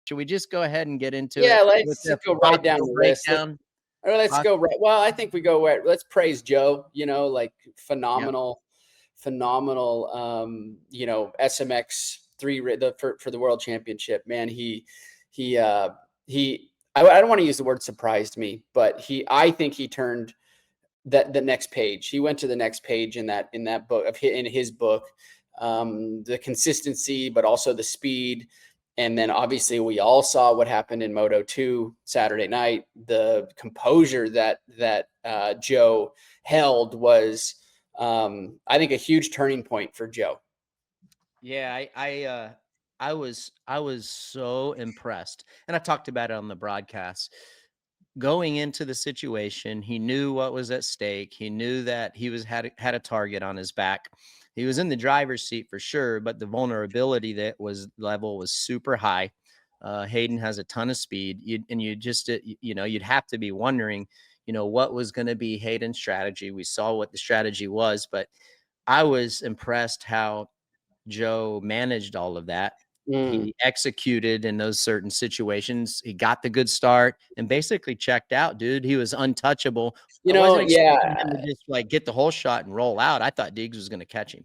should we just go ahead and get into Yeah, it with let's the go right down possible the list. breakdown? Let's go right. Well, I think we go right. Let's praise Joe. You know, like phenomenal, SMX for the world championship. Man, he. I don't want to use the word surprised me, but I think he turned the next page. He went to the next page in that book in his book. The consistency, but also the speed. And then obviously we all saw what happened in Moto 2 Saturday night. The composure that Joe held was, I think, a huge turning point for Joe. Yeah, I was so impressed, and I talked about it on the broadcast. Going into the situation, he knew what was at stake. He knew that he had a target on his back. He was in the driver's seat for sure, but the vulnerability level was super high. Haiden has a ton of speed, you'd have to be wondering, what was going to be Hayden's strategy. We saw what the strategy was, but I was impressed how Joe managed all of that. He executed in those certain situations. He got the good start and basically checked out, dude. He was untouchable. I wasn't expecting him to just like get the whole shot and roll out. I thought Deegs was going to catch him.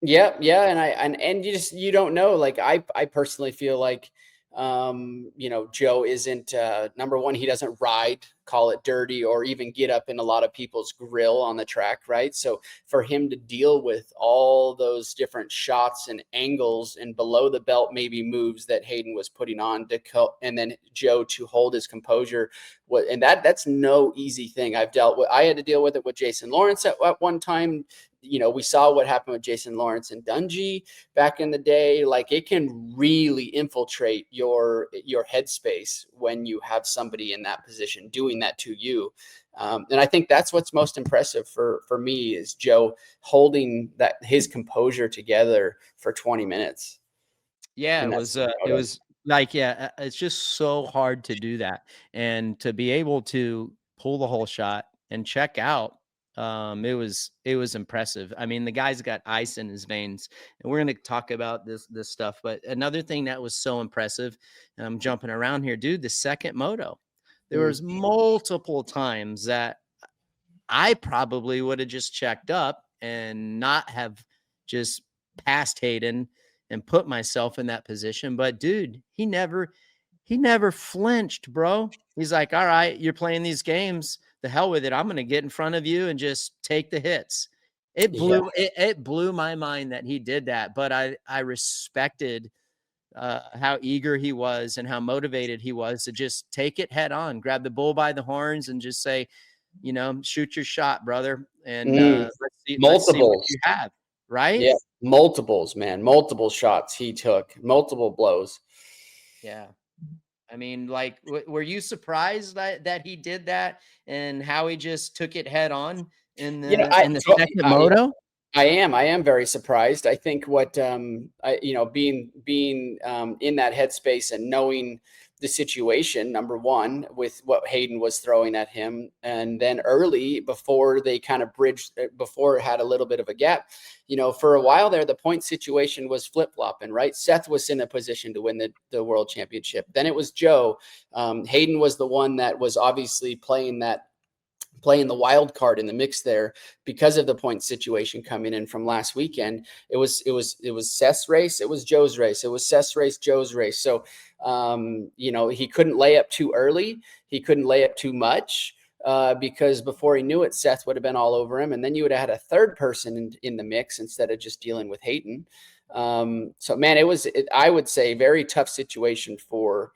Yeah. And you don't know. Like I personally feel like, Joe isn't, number one, he doesn't ride, call it dirty, or even get up in a lot of people's grill on the track. Right. So for him to deal with all those different shots and angles and below the belt, maybe moves that Haiden was putting on and then Joe to hold his composure. And that's no easy thing. I had to deal with it with Jason Lawrence at one time. We saw what happened with Jason Lawrence and Dungey back in the day. Like, it can really infiltrate your headspace when you have somebody in that position doing that to you. And I think that's what's most impressive for me is Joe holding his composure together for 20 minutes. Yeah, it was like, it's just so hard to do that. And to be able to pull the whole shot and check out, it was impressive. I mean, the guy's got ice in his veins, and we're going to talk about this stuff. But another thing that was so impressive, and I'm jumping around here, dude, the second moto, there was multiple times that I probably would have just checked up and not have just passed Haiden and put myself in that position. But dude, he never flinched, bro. He's like, all right, you're playing these games. The hell with it. I'm going to get in front of you and just take the hits. It blew my mind that he did that. But I respected how eager he was and how motivated he was to just take it head on, grab the bull by the horns and just say, shoot your shot, brother. And let's see what you have. Right? Yeah. Multiples, man. Multiple shots he took, multiple blows. Yeah. I mean, like, were you surprised that he did that and how he just took it head on in the second moto? I am very surprised. I think what being in that headspace and knowing the situation, number one, with what Haiden was throwing at him, and then early before they kind of bridged, before it had a little bit of a gap, for a while there, the point situation was flip-flopping, right? Seth was in a position to win the world championship. Then it was Joe. Haiden was the one that was obviously playing the wild card in the mix there because of the point situation coming in from last weekend. It was Seth's race. It was Joe's race. It was Seth's race, Joe's race. So, he couldn't lay up too early. He couldn't lay up too much because before he knew it, Seth would have been all over him. And then you would have had a third person in the mix instead of just dealing with Haiden. So man, I would say very tough situation for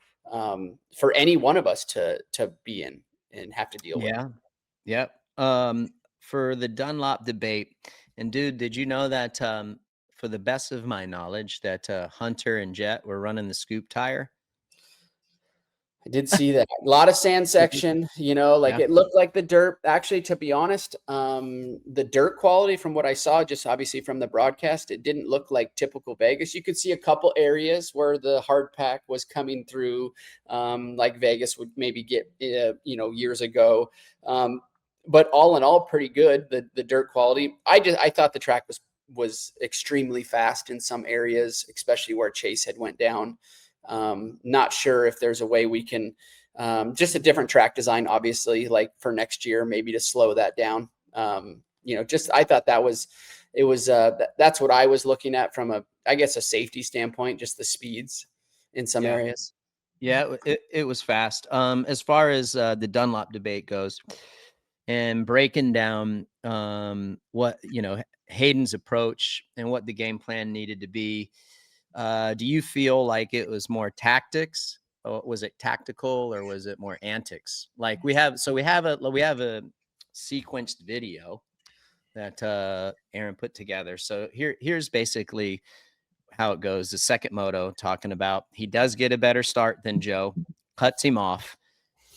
any one of us to be in and have to deal with. Yep. For the Dunlop debate, and dude, did you know that for the best of my knowledge that Hunter and Jet were running the scoop tire? I did see that. A lot of sand section, it looked like the dirt. Actually, to be honest, the dirt quality from what I saw, just obviously from the broadcast, it didn't look like typical Vegas. You could see a couple areas where the hard pack was coming through, like Vegas would maybe get, years ago. But all in all, pretty good. The dirt quality. I thought the track was extremely fast in some areas, especially where Chase had went down. Not sure if there's a way we can, just a different track design, obviously, like for next year, maybe to slow that down. Just I thought that's what I was looking at from I guess a safety standpoint, just the speeds in some Yeah. areas. Yeah, it was fast. As far as the Dunlop debate goes, and breaking down what Hayden's approach and what the game plan needed to be, do you feel like it was more tactics, or was it tactical, or was it more antics? Like we have a sequenced video that Aaron put together. So here's basically how it goes. The second moto, talking about he does get a better start than Joe, cuts him off.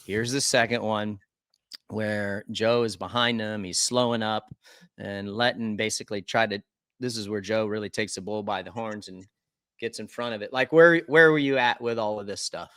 Here's the second one where Joe is behind him. He's slowing up and letting basically this is where Joe really takes the bull by the horns and gets in front of it. Like where were you at with all of this stuff?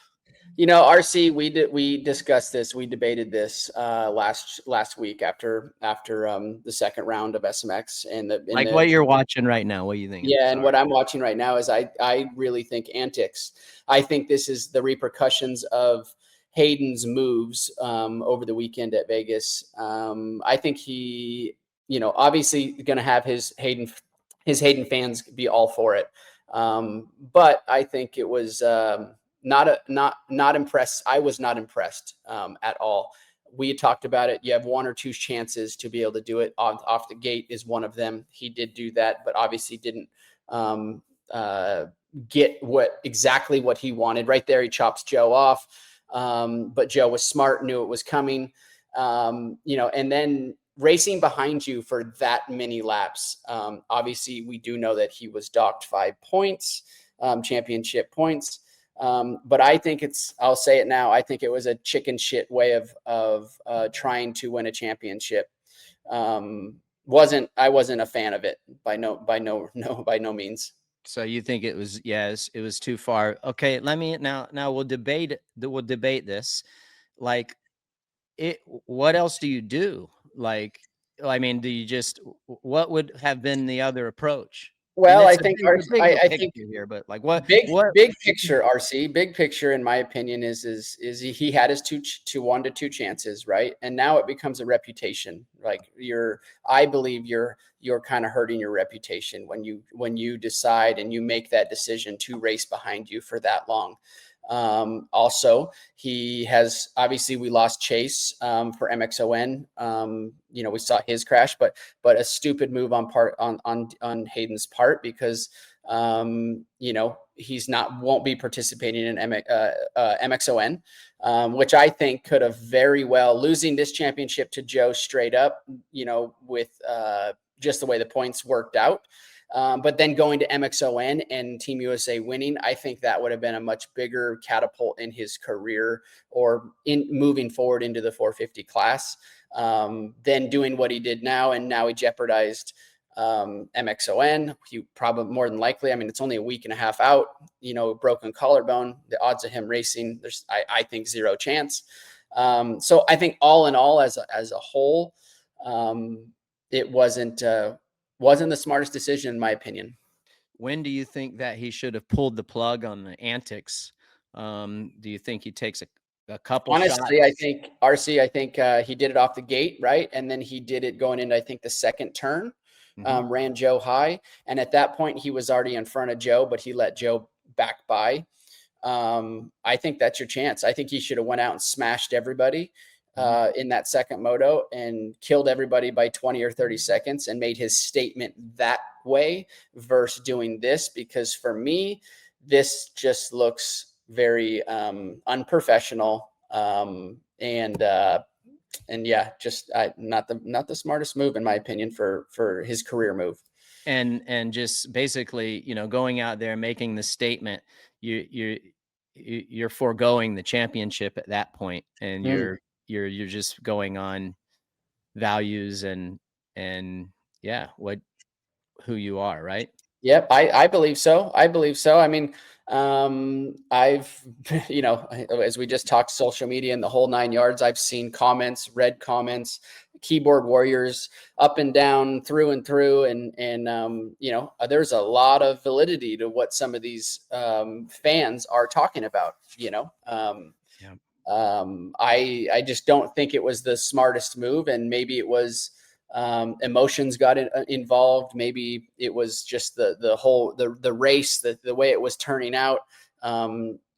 RC, we discussed this, we debated this last week after the second round of SMX and what you're watching right now. What are you thinking? Yeah, and what I'm watching right now is I really think antics. I think this is the repercussions of Hayden's moves over the weekend at Vegas. I think he, obviously going to have his Hayden fans be all for it. But I think it was not impressed. I was not impressed at all. We had talked about it. You have one or two chances to be able to do it off the gate is one of them. He did do that, but obviously didn't get exactly what he wanted. Right there, he chops Joe off. But Joe was smart, knew it was coming. And then racing behind you for that many laps. Obviously, we do know that he was docked 5 points, championship points. But I think I'll say it now. I think it was a chicken shit way of trying to win a championship. I wasn't a fan of it by no means. So you think it was, yes, it was too far. Okay. Now we'll debate this. Like what else do you do? Like, I mean, what would have been the other approach? Well, I think I think here, but like what big picture, RC, big picture, in my opinion, is he had his 1 to 2 chances, right? And now it becomes a reputation. Like I believe you're kind of hurting your reputation when you decide and you make that decision to race behind you for that long. Also, he has, obviously we lost Chase for MXON. We saw his crash, but a stupid move on Hayden's part, because he's won't be participating in MXON, which I think could have very well, losing this championship to Joe straight up, with just the way the points worked out. But then going to MXON and Team USA winning, I think that would have been a much bigger catapult in his career, or in moving forward into the 450 class, than doing what he did now. And now he jeopardized MXON. He probably, more than likely, I mean, it's only a week and a half out, broken collarbone. The odds of him racing, I think 0 chance. So I think all in all, as a whole, it wasn't the smartest decision, in my opinion. When do you think that he should have pulled the plug on the antics? Do you think he takes a couple Honestly, shots? I think RC, he did it off the gate, right? And then he did it going into, I think, the second turn, ran Joe high. And at that point, he was already in front of Joe, but he let Joe back by. I think that's your chance. I think he should have went out and smashed everybody in that second moto and killed everybody by 20 or 30 seconds and made his statement that way, versus doing this, because for me, this just looks very unprofessional, and yeah, just not the smartest move, in my opinion, for his career move. And just basically, going out there making the statement, you're foregoing the championship at that point, and you're just going on values and yeah, who you are, right? Yep, I believe so. I mean, I've, as we just talked social media and the whole 9 yards, I've seen comments, read comments, keyboard warriors up and down, through and through. And there's a lot of validity to what some of these fans are talking about, Yeah. I just don't think it was the smartest move, and maybe it was emotions got involved. Maybe it was just the whole the race, the way it was turning out.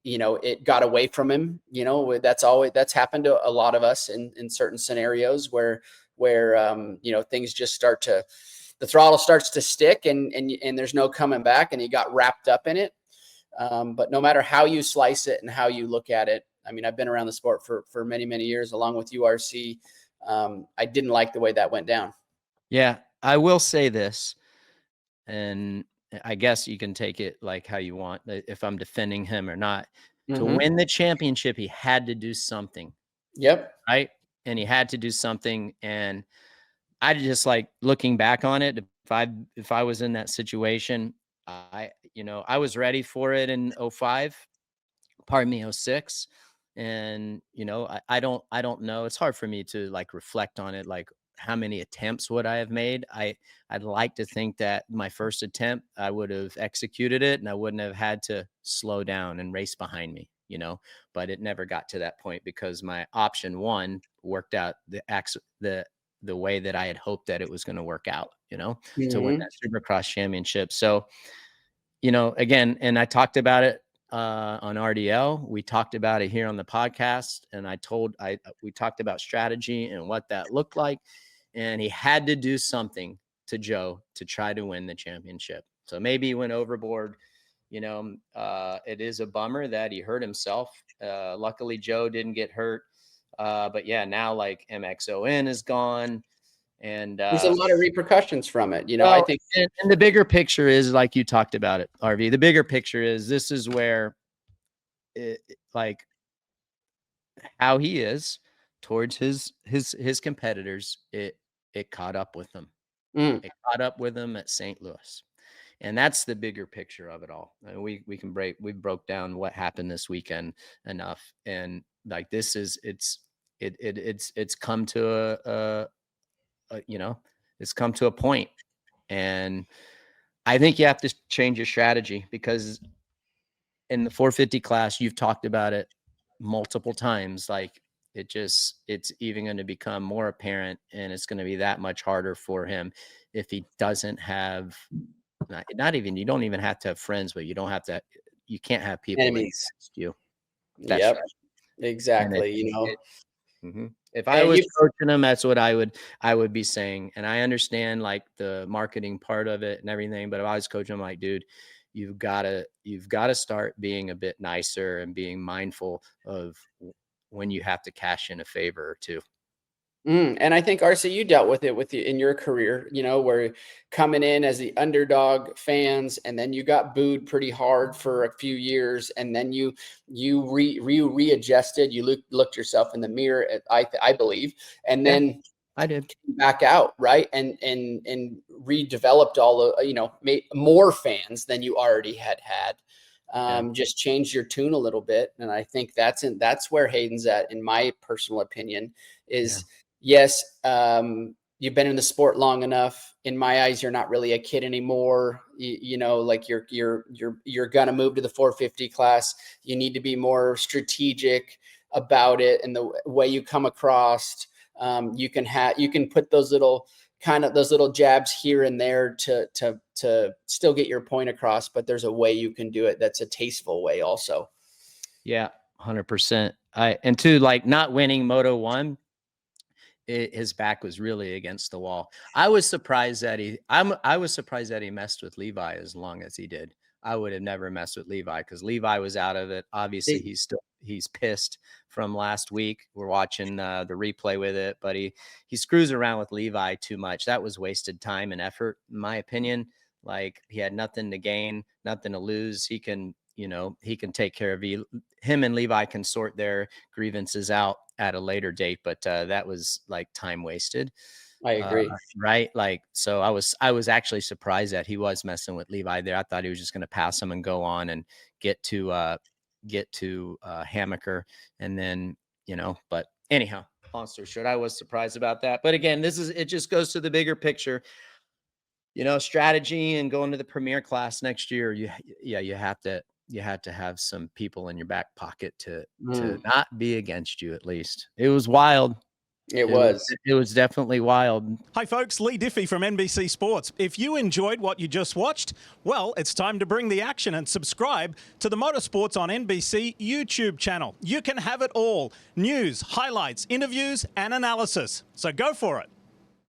It got away from him. That's happened to a lot of us in certain scenarios where things just the throttle starts to stick, and there's no coming back, and he got wrapped up in it. But no matter how you slice it and how you look at it, I mean, I've been around the sport for many, many years, along with URC. I didn't like the way that went down. Yeah, I will say this, and I guess you can take it like how you want, if I'm defending him or not. To win the championship, he had to do something. Yep. Right? And he had to do something, and I just, like, looking back on it, if I was in that situation, I was ready for it in '05, pardon me, '06, and, I don't know. It's hard for me to, like, reflect on it, like, how many attempts would I have made? I'd like to think that my first attempt, I would have executed it, and I wouldn't have had to slow down and race behind me, but it never got to that point because my option 1 worked out the way that I had hoped that it was gonna work out, to win that Supercross championship. So, again, and I talked about it on RDL. We talked about it here on the podcast, and we talked about strategy and what that looked like. And he had to do something to Joe to try to win the championship. So maybe he went overboard. It is a bummer that he hurt himself. Luckily, Joe didn't get hurt. But yeah, now like MXON is gone. And there's a lot of repercussions from it. Well, I think, and the bigger picture is like you talked about it, RV. The bigger picture is this is where like how he is towards his competitors, it caught up with him. It caught up with him at St. Louis. And that's the bigger picture of it all. And we broke down what happened this weekend enough. And like it's come to it's come to a point. And I think you have to change your strategy because in the 450 class, you've talked about it multiple times. Like it's even going to become more apparent, and it's going to be that much harder for him if he doesn't have not even, you don't even have to have friends, but you can't have people enemies. against you. That's yep, right. Exactly. If I was coaching him, that's what I would be saying. And I understand like the marketing part of it and everything, but if I was coaching him, like, dude, you've got to start being a bit nicer and being mindful of when you have to cash in a favor or two. And I think RC, you dealt with it in your career, where coming in as the underdog fans, and then you got booed pretty hard for a few years, and then you readjusted, you looked yourself in the mirror, I believe, and then I did back out, right, and redeveloped all the made more fans than you already had. Just change your tune a little bit, and I think that's where Hayden's at, in my personal opinion, is. Yes, you've been in the sport long enough. In my eyes, you're not really a kid anymore. Like you're gonna move to the 450 class. You need to be more strategic about it and the way you come across. You can put those little jabs here and there to still get your point across, but there's a way you can do it that's a tasteful way also. Yeah, 100%. And two, like not winning Moto 1. His back was really against the wall. I was surprised that he messed with Levi as long as he did. I would have never messed with Levi because Levi was out of it. Obviously, he's pissed from last week. We're watching the replay with it, but he screws around with Levi too much. That was wasted time and effort, in my opinion. Like he had nothing to gain, nothing to lose. He can take care of him, and Levi can sort their grievances out at a later date, but that was like time wasted. I agree. Right? Like, so I was actually surprised that he was messing with Levi there. I thought he was just going to pass him and go on and get to Hammaker, and then but anyhow, monster should. I was surprised about that. But again, it just goes to the bigger picture. Strategy and going to the premier class next year. You have to have some people in your back pocket to not be against you. At least it was wild. It was definitely wild. Hi folks, Lee Diffie from NBC Sports. If you enjoyed what you just watched, well, it's time to bring the action and subscribe to the Motorsports on NBC YouTube channel. You can have it all: news, highlights, interviews, and analysis. So go for it.